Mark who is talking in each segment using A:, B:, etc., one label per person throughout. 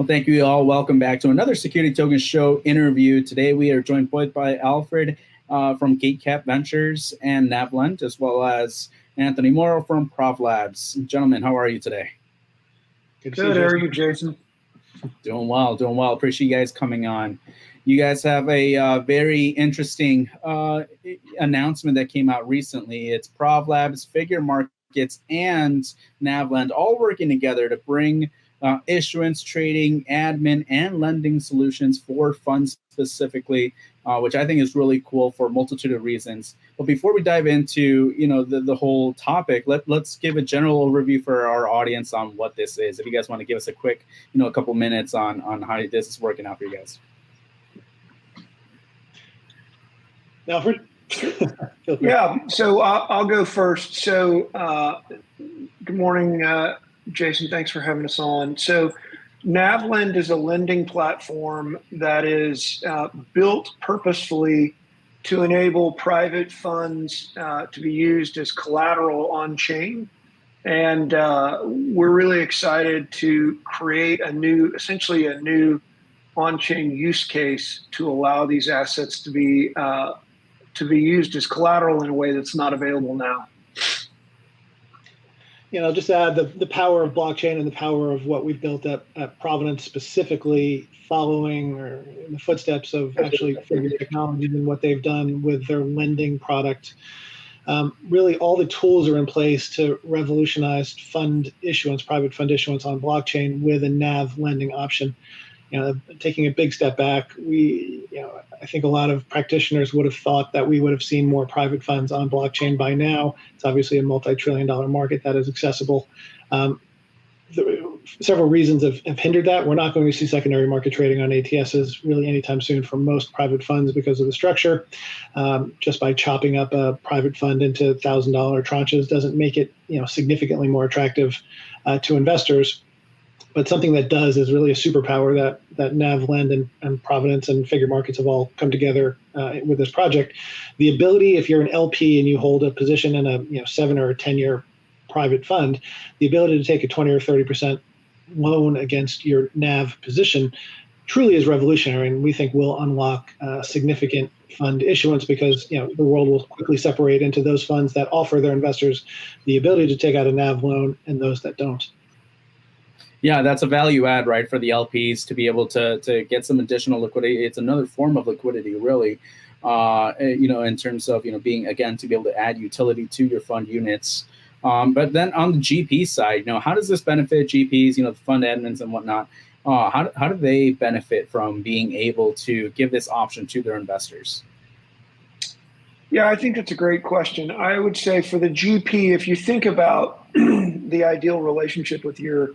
A: Well, thank you all. Welcome back to another Security Token Show interview. Today we are joined both by Alfred from GateCap Ventures and Nav Lend, as well as Anthony Moro from ProvLabs. Gentlemen, how are you today?
B: Good. How are you, Jason?
A: Doing well. Appreciate you guys coming on. You guys have a very interesting announcement that came out recently. It's ProvLabs, Figure Markets, and Nav Lend all working together to bring issuance, trading, admin, and lending solutions for funds specifically, which I think is really cool for a multitude of reasons. But before we dive into the whole topic, let's give a general overview for our audience on what this is. If you guys want to give us a quick, a couple minutes on how this is working out for you guys.
B: Alfred? Yeah, so I'll go first. So good morning, Jason, thanks for having us on. So Nav Lend is a lending platform that is built purposefully to enable private funds to be used as collateral on chain. And we're really excited to create essentially a new on-chain use case to allow these assets to be used as collateral in a way that's not available now.
C: Just to add the power of blockchain and the power of what we've built at Providence, specifically following or in the footsteps of actually Figure Technologies and what they've done with their lending product. Really, all the tools are in place to revolutionize fund issuance, private fund issuance on blockchain with a NAV lending option. Taking a big step back, I think a lot of practitioners would have thought that we would have seen more private funds on blockchain by now. It's obviously a multi-trillion-dollar market that is accessible. Several reasons have hindered that. We're not going to see secondary market trading on ATSs really anytime soon for most private funds because of the structure. Just by chopping up a private fund into $1,000 tranches doesn't make it significantly more attractive to investors. But something that does is really a superpower that Nav Lend and Providence and Figure Markets have all come together with this project. The ability, if you're an LP and you hold a position in a 7 or 10-year private fund, the ability to take a 20 or 30% loan against your NAV position truly is revolutionary, and we think will unlock significant fund issuance because the world will quickly separate into those funds that offer their investors the ability to take out a NAV loan and those that don't.
A: Yeah, that's a value add, right, for the LPs to be able to get some additional liquidity. It's another form of liquidity, really, in terms of, being, again, to be able to add utility to your fund units. But then on the GP side, how does this benefit GPs, the fund admins and whatnot? How do they benefit from being able to give this option to their investors?
B: Yeah, I think that's a great question. I would say for the GP, if you think about the ideal relationship with your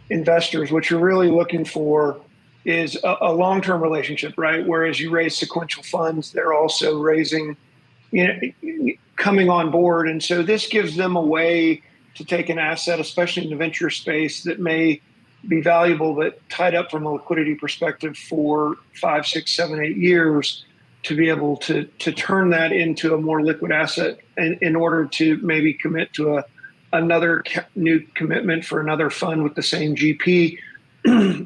B: investors, what you're really looking for is a long-term relationship, right? Whereas you raise sequential funds, they're also raising, coming on board. And so this gives them a way to take an asset, especially in the venture space, that may be valuable, but tied up from a liquidity perspective for 5, 6, 7, 8 years, to be able to turn that into a more liquid asset in order to maybe commit to another new commitment for another fund with the same GP.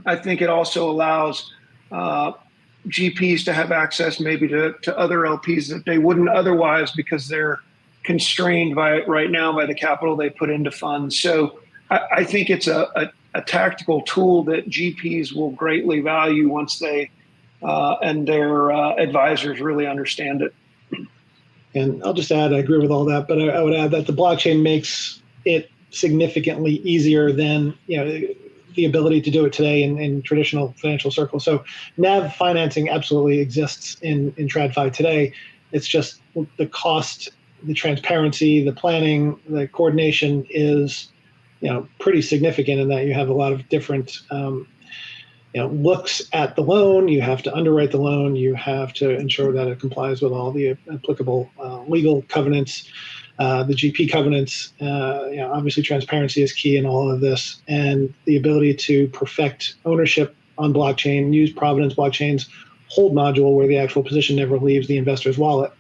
B: I think it also allows GPs to have access maybe to other LPs that they wouldn't otherwise because they're constrained right now by the capital they put into funds. So I think it's a tactical tool that GPs will greatly value once they and their advisors really understand it.
C: And I'll just add, I agree with all that, but I would add that the blockchain makes it significantly easier than the ability to do it today in traditional financial circles. So NAV financing absolutely exists in TradFi today. It's just the cost, the transparency, the planning, the coordination is pretty significant in that you have a lot of different looks at the loan. You have to underwrite the loan. You have to ensure that it complies with all the applicable legal covenants. The GP covenants, obviously transparency is key in all of this, and the ability to perfect ownership on blockchain, use Providence Blockchain's hold module where the actual position never leaves the investor's wallet,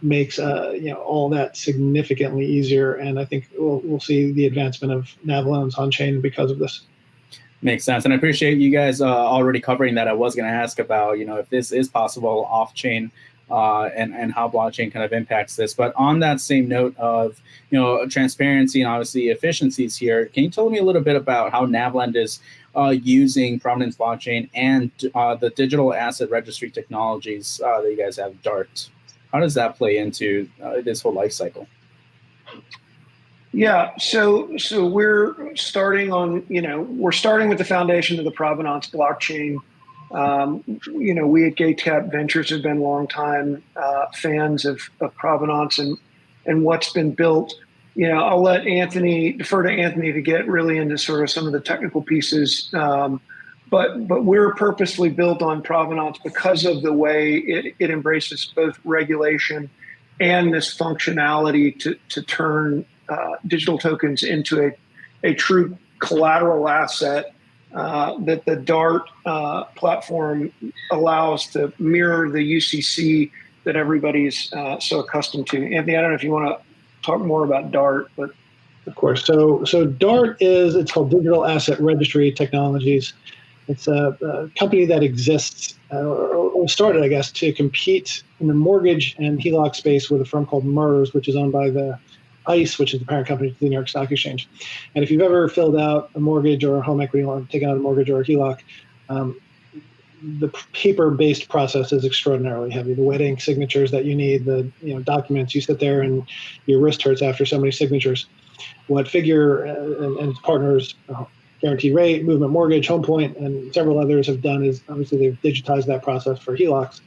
C: makes all that significantly easier. And I think we'll see the advancement of NAV loans on chain because of this.
A: Makes sense. And I appreciate you guys already covering that. I was going to ask about, if this is possible off-chain and how blockchain kind of impacts this. But on that same note of, transparency and obviously efficiencies here, can you tell me a little bit about how Nav Lend is using Provenance blockchain and the digital asset registry technologies that you guys have, DART? How does that play into this whole life cycle?
B: Yeah, so we're starting we're starting with the foundation of the Provenance blockchain. We at GateCap Ventures have been longtime fans of Provenance and what's been built. I'll defer to Anthony to get really into sort of some of the technical pieces. But we're purposely built on Provenance because of the way it embraces both regulation and this functionality to turn digital tokens into a true collateral asset that the DART platform allows to mirror the UCC that everybody's so accustomed to. Anthony, I don't know if you want to talk more about DART, but
C: of course. So DART it's called Digital Asset Registry Technologies. It's a company that exists or started, I guess, to compete in the mortgage and HELOC space with a firm called MERS, which is owned by the ICE, which is the parent company to the New York Stock Exchange. And if you've ever filled out a mortgage or a home equity loan, taken out a mortgage or a HELOC, the paper-based process is extraordinarily heavy. The wet ink signatures that you need, the documents, you sit there and your wrist hurts after so many signatures. What Figure and its partners, Guaranteed Rate, Movement Mortgage, Home Point, and several others have done is obviously they've digitized that process for HELOCs.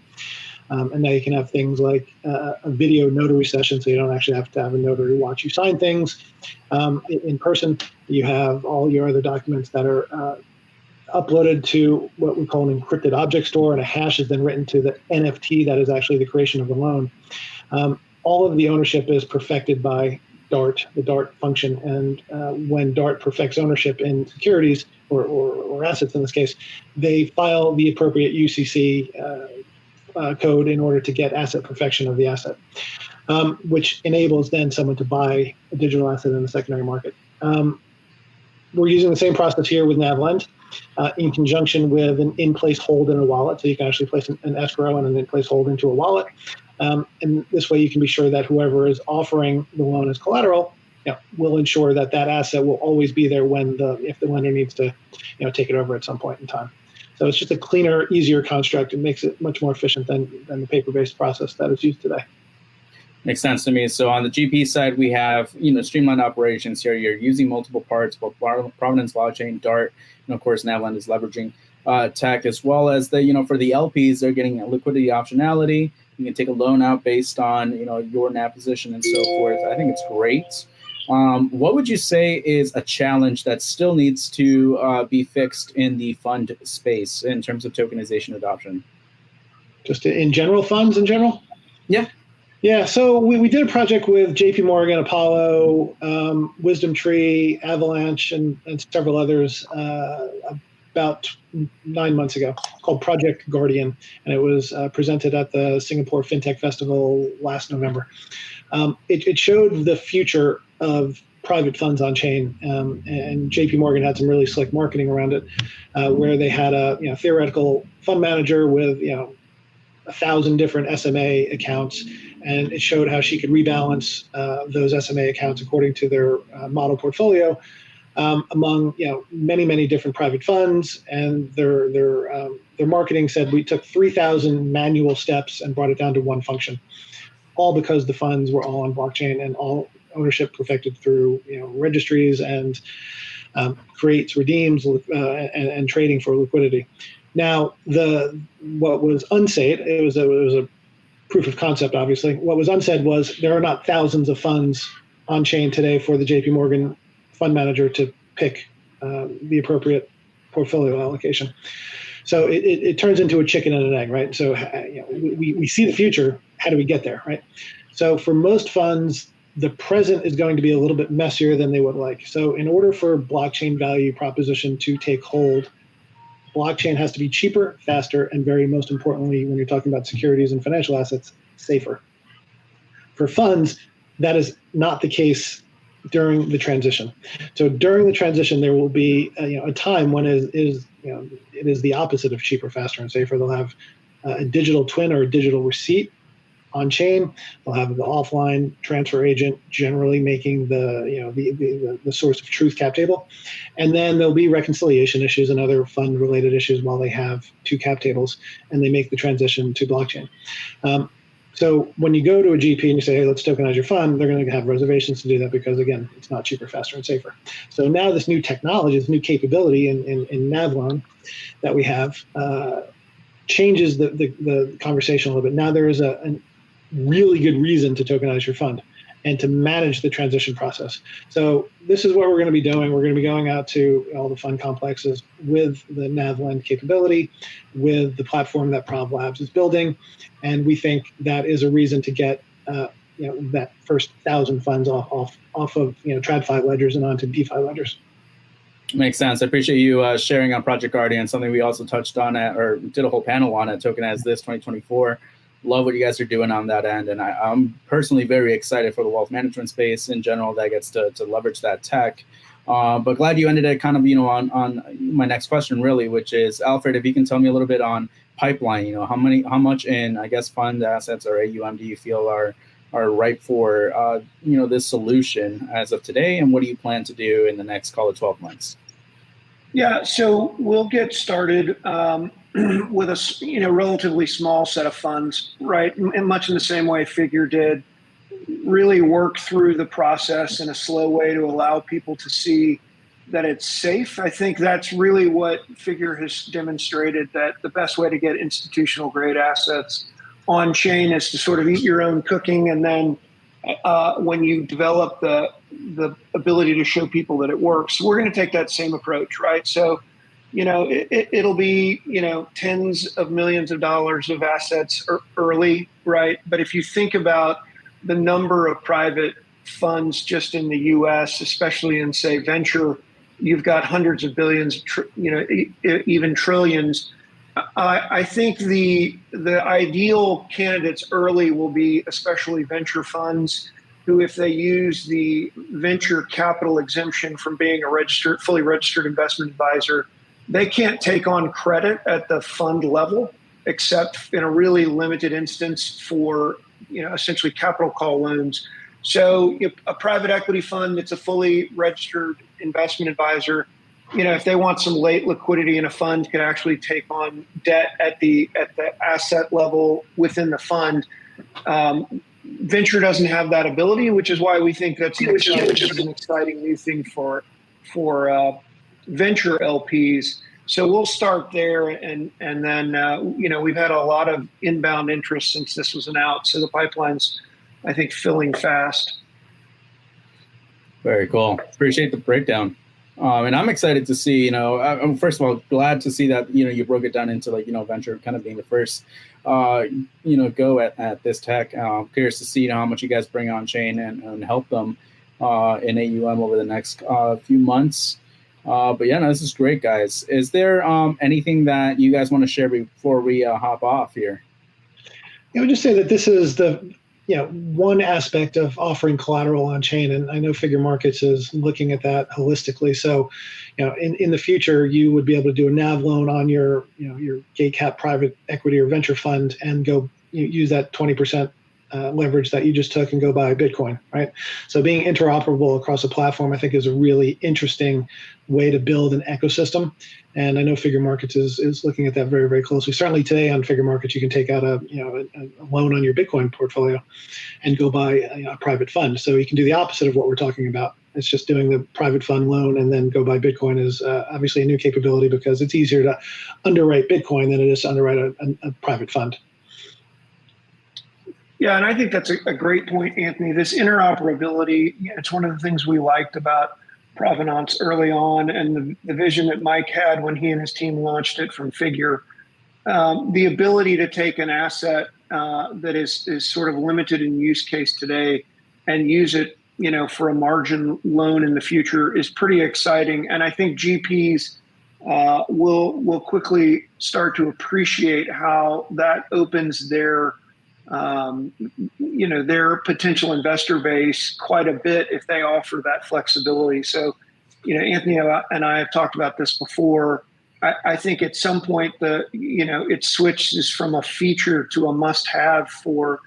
C: And now you can have things like a video notary session, so you don't actually have to have a notary watch you sign things in person. You have all your other documents that are uploaded to what we call an encrypted object store, and a hash is then written to the NFT that is actually the creation of the loan. All of the ownership is perfected by DART, the DART function. And when DART perfects ownership in securities or assets in this case, they file the appropriate UCC code in order to get asset perfection of the asset, which enables then someone to buy a digital asset in the secondary market. We're using the same process here with Nav Lend in conjunction with an in-place hold in a wallet. So you can actually place an escrow and an in-place hold into a wallet. And this way you can be sure that whoever is offering the loan as collateral will ensure that that asset will always be there if the lender needs to take it over at some point in time. So it's just a cleaner, easier construct. It makes it much more efficient than the paper-based process that is used today.
A: Makes sense to me. So on the GP side, we have streamlined operations here. You're using multiple parts, both Provenance blockchain, DART, and of course Nav Lend is leveraging tech, as well as for the LPs, they're getting a liquidity optionality. You can take a loan out based on your NAV position and so forth. I think it's great. What would you say is a challenge that still needs to be fixed in the fund space in terms of tokenization adoption?
C: Just in general, funds in general?
A: Yeah.
C: Yeah, so we did a project with JP Morgan, Apollo, Wisdom Tree, Avalanche, and several others about 9 months ago, called Project Guardian, and it was presented at the Singapore FinTech Festival last November. It showed the future of private funds on chain, and JP Morgan had some really slick marketing around it, where they had a theoretical fund manager with 1,000 different SMA accounts, and it showed how she could rebalance those SMA accounts according to their model portfolio among many different private funds. And their marketing said we took 3,000 manual steps and brought it down to one function, all because the funds were all on blockchain and all ownership perfected through registries and creates, redeems, and trading for liquidity. Now, what was unsaid, it was a proof of concept, obviously. What was unsaid was there are not thousands of funds on chain today for the JP Morgan fund manager to pick the appropriate portfolio allocation. So it turns into a chicken and an egg, right? So we see the future. How do we get there, right? So for most funds, the present is going to be a little bit messier than they would like. So in order for blockchain value proposition to take hold, blockchain has to be cheaper, faster, and very most importantly, when you're talking about securities and financial assets, safer. For funds, that is not the case during the transition. So during the transition, there will be a time when it is the opposite of cheaper, faster, and safer. They'll have a digital twin or a digital receipt on chain. They'll have the offline transfer agent generally making the source of truth cap table, and then there'll be reconciliation issues and other fund related issues while they have two cap tables and they make the transition to blockchain. So when you go to a GP and you say, hey, let's tokenize your fund, they're going to have reservations to do that because, again, it's not cheaper, faster, and safer. So now this new technology, this new capability in Nav Lend that we have changes the conversation a little bit. Now there is a really good reason to tokenize your fund and to manage the transition process. So this is what we're going to be doing. We're going to be going out to all the fund complexes with the Nav Lend capability, with the platform that ProvLabs is building, and we think that is a reason to get that first 1,000 funds off of TradFi ledgers and onto DeFi ledgers.
A: Makes sense. I appreciate you sharing on Project Guardian, something we also touched on or did a whole panel on at Tokenize This 2024. Love what you guys are doing on that end. And I'm personally very excited for the wealth management space in general that gets to leverage that tech. But glad you ended it kind of, on my next question really, which is, Alfred, if you can tell me a little bit on pipeline, how much in, I guess, fund assets or AUM do you feel are ripe for, this solution as of today? And what do you plan to do in the next, call it 12 months?
B: Yeah, so we'll get started with a relatively small set of funds, right? And much in the same way Figure did, really work through the process in a slow way to allow people to see that it's safe. I think that's really what Figure has demonstrated, that the best way to get institutional grade assets on chain is to sort of eat your own cooking, and then when you develop the ability to show people that it works, we're going to take that same approach, right? So, it'll be, tens of millions of dollars of assets early, right? But if you think about the number of private funds just in the US, especially in, say, venture, you've got hundreds of billions, even trillions. I think the ideal candidates early will be especially venture funds who, if they use the venture capital exemption from being a fully registered investment advisor, they can't take on credit at the fund level, except in a really limited instance for, essentially capital call loans. So a private equity fund that's a fully registered investment advisor, if they want some late liquidity in a fund, can actually take on debt at the asset level within the fund. Venture doesn't have that ability, which is why we think that's an exciting new thing for venture LPs. So we'll start there, and then we've had a lot of inbound interest since this was announced. So the pipeline's, I think, filling fast.
A: Very cool. Appreciate the breakdown. And I'm excited to see, I'm first of all glad to see that, you broke it down into venture kind of being the first, go at this tech. Curious to see how much you guys bring on chain and help them in AUM over the next few months. But yeah, no, this is great, guys. Is there anything that you guys want to share before we hop off here?
C: I would just say that this is the one aspect of offering collateral on chain, and I know Figure Markets is looking at that holistically. So, in the future, you would be able to do a NAV loan on your GateCap private equity or venture fund and go use that 20% leverage that you just took and go buy Bitcoin, right? So being interoperable across a platform, I think, is a really interesting way to build an ecosystem. And I know Figure Markets is looking at that very, very closely. Certainly today on Figure Markets, you can take out a loan on your Bitcoin portfolio and go buy a private fund. So you can do the opposite of what we're talking about. It's just doing the private fund loan and then go buy Bitcoin is obviously a new capability because it's easier to underwrite Bitcoin than it is to underwrite a private fund.
B: Yeah, and I think that's a great point, Anthony. This interoperability, it's one of the things we liked about Provenance early on, and the vision that Mike had when he and his team launched it from Figure. The ability to take an asset that is sort of limited in use case today and use it, for a margin loan in the future is pretty exciting. And I think GPs will quickly start to appreciate how that opens their their potential investor base quite a bit if they offer that flexibility. So, Anthony and I have talked about this before. I think at some point it switches from a feature to a must-have for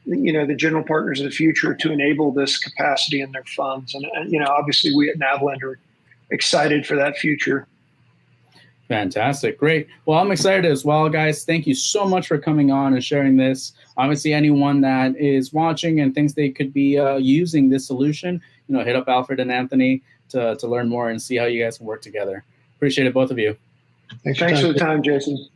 B: the general partners of the future to enable this capacity in their funds. And obviously we at Nav Lend are excited for that future.
A: Fantastic. Great. Well, I'm excited as well, guys. Thank you so much for coming on and sharing this. Obviously, anyone that is watching and thinks they could be using this solution, hit up Alfred and Anthony to learn more and see how you guys can work together. Appreciate it, both of you.
B: Thanks for the time, Jason.